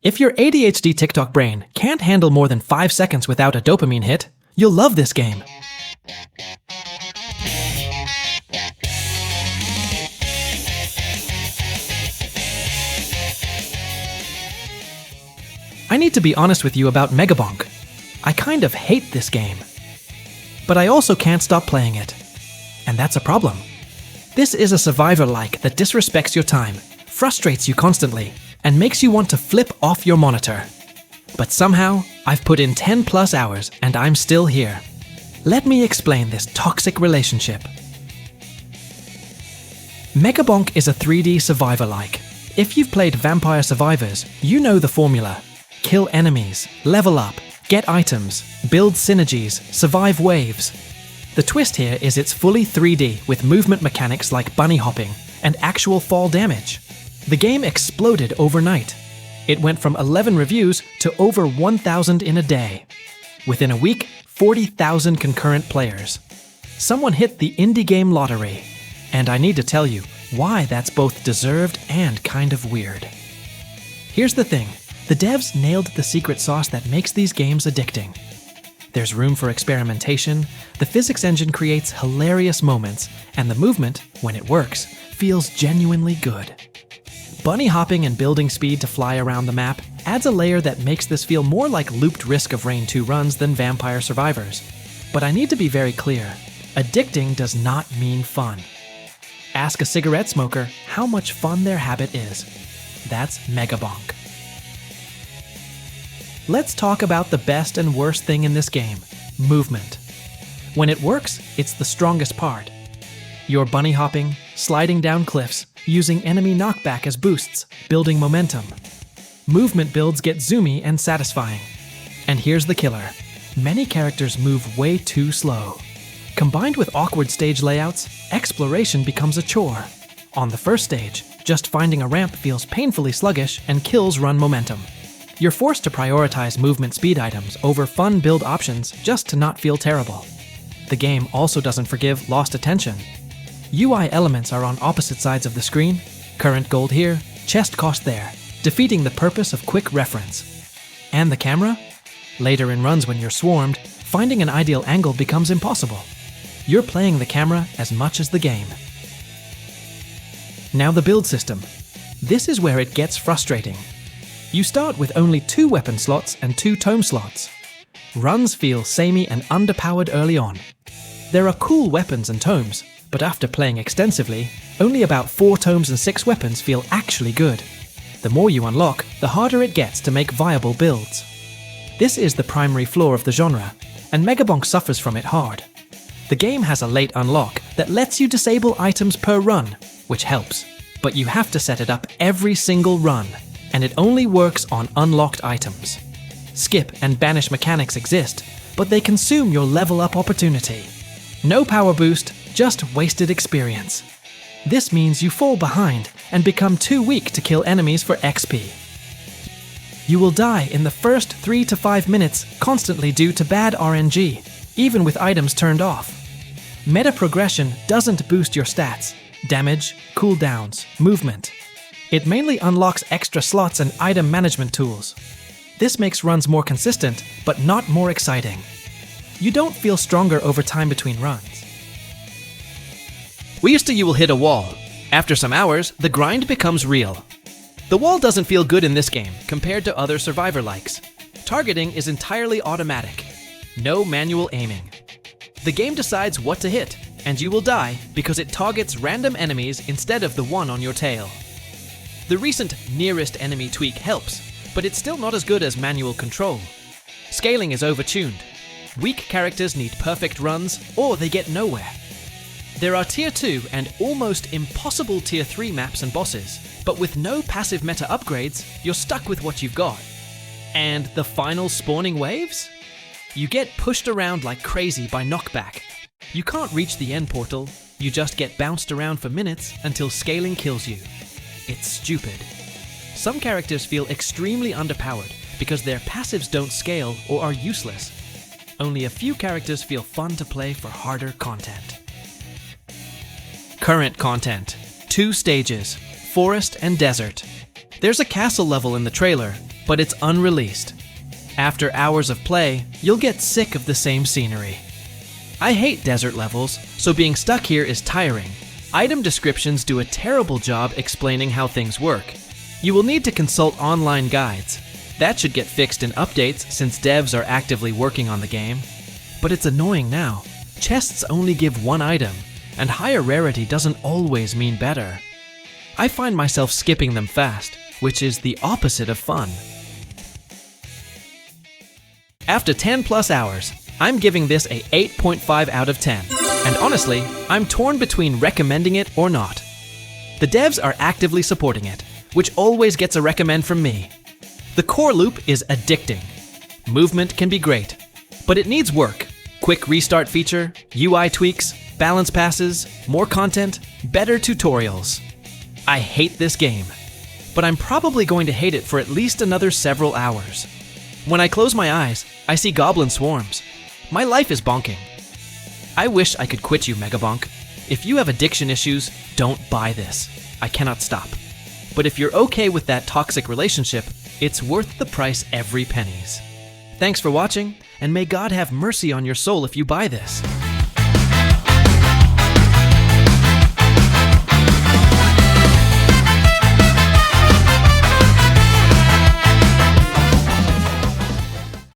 If your ADHD TikTok brain can't handle more than 5 seconds without a dopamine hit, you'll love this game. I need to be honest with you about Megabonk. I kind of hate this game. But I also can't stop playing it. And that's a problem. This is a survivor-like that disrespects your time, frustrates you constantly, and makes you want to flip off your monitor. But somehow, I've put in 10+ hours and I'm still here. Let me explain this toxic relationship. Megabonk is a 3D survivor-like. If you've played Vampire Survivors, you know the formula. Kill enemies, level up, get items, build synergies, survive waves. The twist here is it's fully 3D with movement mechanics like bunny hopping and actual fall damage. The game exploded overnight. It went from 11 reviews to over 1,000 in a day. Within a week, 40,000 concurrent players. Someone hit the indie game lottery. And I need to tell you why that's both deserved and kind of weird. Here's the thing. The devs nailed the secret sauce that makes these games addicting. There's room for experimentation, the physics engine creates hilarious moments, and the movement, when it works, feels genuinely good. Bunny hopping and building speed to fly around the map adds a layer that makes this feel more like looped Risk of Rain 2 runs than Vampire Survivors. But I need to be very clear, addicting does not mean fun. Ask a cigarette smoker how much fun their habit is. That's Megabonk. Let's talk about the best and worst thing in this game, movement. When it works, it's the strongest part. You're bunny hopping, sliding down cliffs, using enemy knockback as boosts, building momentum. Movement builds get zoomy and satisfying. And here's the killer. Many characters move way too slow. Combined with awkward stage layouts, exploration becomes a chore. On the first stage, just finding a ramp feels painfully sluggish and kills run momentum. You're forced to prioritize movement speed items over fun build options just to not feel terrible. The game also doesn't forgive lost attention. UI elements are on opposite sides of the screen, current gold here, chest cost there, defeating the purpose of quick reference. And the camera? Later in runs when you're swarmed, finding an ideal angle becomes impossible. You're playing the camera as much as the game. Now the build system. This is where it gets frustrating. You start with only 2 weapon slots and 2 tome slots. Runs feel samey and underpowered early on. There are cool weapons and tomes, but after playing extensively, only about 4 tomes and 6 weapons feel actually good. The more you unlock, the harder it gets to make viable builds. This is the primary flaw of the genre, and Megabonk suffers from it hard. The game has a late unlock that lets you disable items per run, which helps, but you have to set it up every single run. And it only works on unlocked items. Skip and banish mechanics exist, but they consume your level up opportunity. No power boost, just wasted experience. This means you fall behind and become too weak to kill enemies for XP. You will die in the first 3 to 5 minutes constantly due to bad RNG, even with items turned off. Meta progression doesn't boost your stats, damage, cooldowns, movement. It mainly unlocks extra slots and item management tools. This makes runs more consistent, but not more exciting. You don't feel stronger over time between runs. You will hit a wall. After some hours, the grind becomes real. The wall doesn't feel good in this game compared to other survivor-likes. Targeting is entirely automatic. No manual aiming. The game decides what to hit, and you will die because it targets random enemies instead of the one on your tail. The recent nearest enemy tweak helps, but it's still not as good as manual control. Scaling is overtuned. Weak characters need perfect runs, or they get nowhere. There are Tier 2 and almost impossible Tier 3 maps and bosses, but with no passive meta upgrades, you're stuck with what you've got. And the final spawning waves? You get pushed around like crazy by knockback. You can't reach the end portal, you just get bounced around for minutes until scaling kills you. It's stupid. Some characters feel extremely underpowered because their passives don't scale or are useless. Only a few characters feel fun to play for harder content. Current content. 2 stages, forest and desert. There's a castle level in the trailer, but it's unreleased. After hours of play, you'll get sick of the same scenery. I hate desert levels, so being stuck here is tiring. Item descriptions do a terrible job explaining how things work. You will need to consult online guides. That should get fixed in updates since devs are actively working on the game. But it's annoying now. Chests only give one item, and higher rarity doesn't always mean better. I find myself skipping them fast, which is the opposite of fun. After 10 plus hours, I'm giving this a 8.5 out of 10. And honestly, I'm torn between recommending it or not. The devs are actively supporting it, which always gets a recommend from me. The core loop is addicting. Movement can be great, but it needs work. Quick restart feature, UI tweaks, balance passes, more content, better tutorials. I hate this game, but I'm probably going to hate it for at least another several hours. When I close my eyes, I see goblin swarms. My life is bonking. I wish I could quit you, Megabonk. If you have addiction issues, don't buy this. I cannot stop. But if you're okay with that toxic relationship, it's worth the price every penny. Thanks for watching, and may God have mercy on your soul if you buy this.